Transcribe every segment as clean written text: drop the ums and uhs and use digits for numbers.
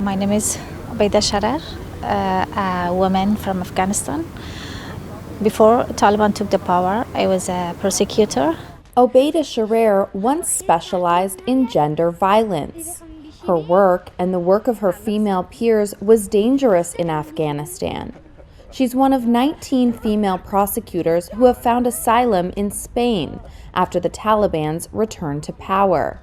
My name is Obaida Sharar, a woman from Afghanistan. Before Taliban took the power, I was a prosecutor. Obaida Sharar once specialized in gender violence. Her work and the work of her female peers was dangerous in Afghanistan. She's one of 19 female prosecutors who have found asylum in Spain after the Taliban's return to power.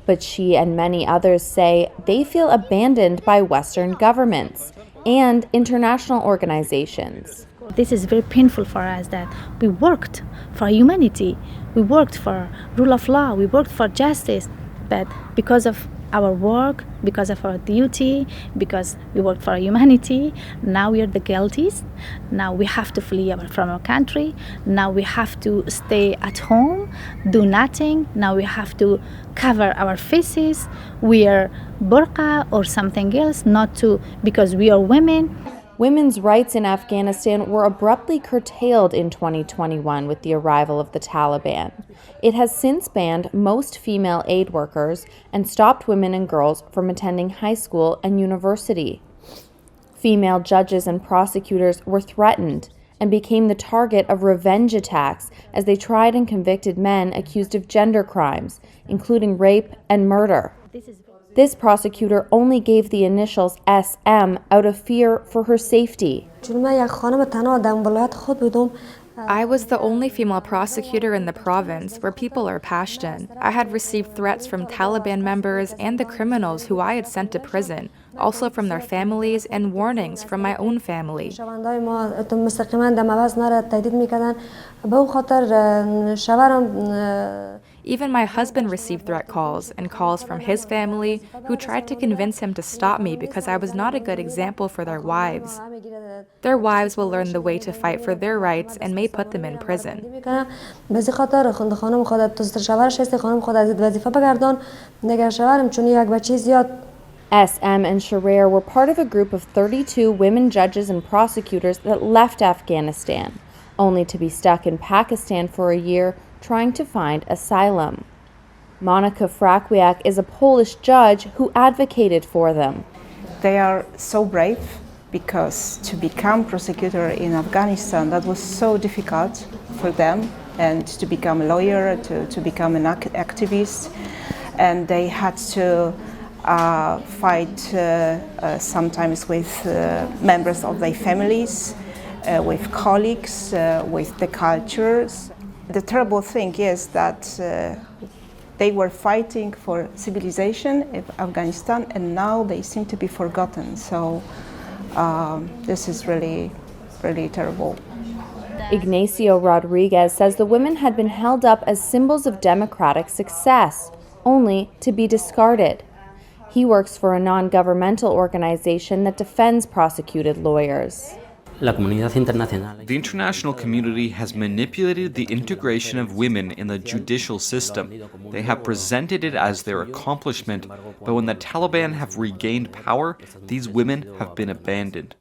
But she and many others say they feel abandoned by Western governments and international organizations. This is very painful for us that we worked for humanity, we worked for rule of law, we worked for justice, but because of our work, because of our duty, because we worked for humanity, now we are the guilties. Now we have to flee from our country. Now we have to stay at home, do nothing. Now we have to cover our faces, wear burqa or something else, not to, because we are women. Women's rights in Afghanistan were abruptly curtailed in 2021 with the arrival of the Taliban. It has since banned most female aid workers and stopped women and girls from attending high school and university. Female judges and prosecutors were threatened and became the target of revenge attacks as they tried and convicted men accused of gender crimes, including rape and murder. This prosecutor only gave the initials SM out of fear for her safety. I was the only female prosecutor in the province where people are Pashtun. I had received threats from Taliban members and the criminals who I had sent to prison, also from their families, and warnings from my own family. Even my husband received threat calls and calls from his family who tried to convince him to stop me because I was not a good example for their wives. Their wives will learn the way to fight for their rights and may put them in prison. SM and Sharar were part of a group of 32 women judges and prosecutors that left Afghanistan, only to be stuck in Pakistan for a year trying to find asylum. Monika Frakiak is a Polish judge who advocated for them. They are so brave because to become prosecutor in Afghanistan, that was so difficult for them, and to become a lawyer, to become an activist, and they had to fight sometimes with members of their families, with colleagues, with the cultures. The terrible thing is that they were fighting for civilization in Afghanistan, and now they seem to be forgotten. So this is really, really terrible. Ignacio Rodriguez says the women had been held up as symbols of democratic success, only to be discarded. He works for a non-governmental organization that defends prosecuted lawyers. The international community has manipulated the integration of women in the judicial system. They have presented it as their accomplishment, but when the Taliban have regained power, these women have been abandoned.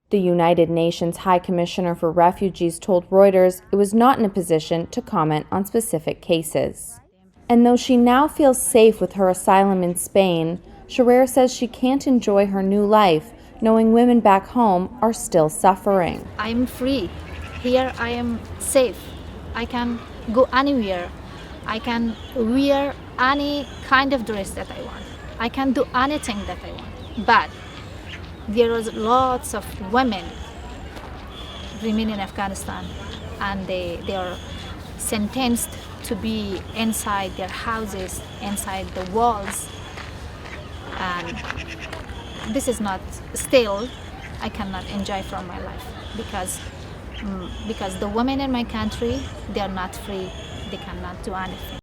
The United Nations High Commissioner for Refugees told Reuters it was not in a position to comment on specific cases. And though she now feels safe with her asylum in Spain, Sharar says she can't enjoy her new life, knowing women back home are still suffering. I'm free. Here I am safe. I can go anywhere. I can wear any kind of dress that I want. I can do anything that I want. But there are lots of women remain in Afghanistan, and they are sentenced to be inside their houses, inside the walls. And this is not still, I cannot enjoy from my life because the women in my country, they are not free. They cannot do anything.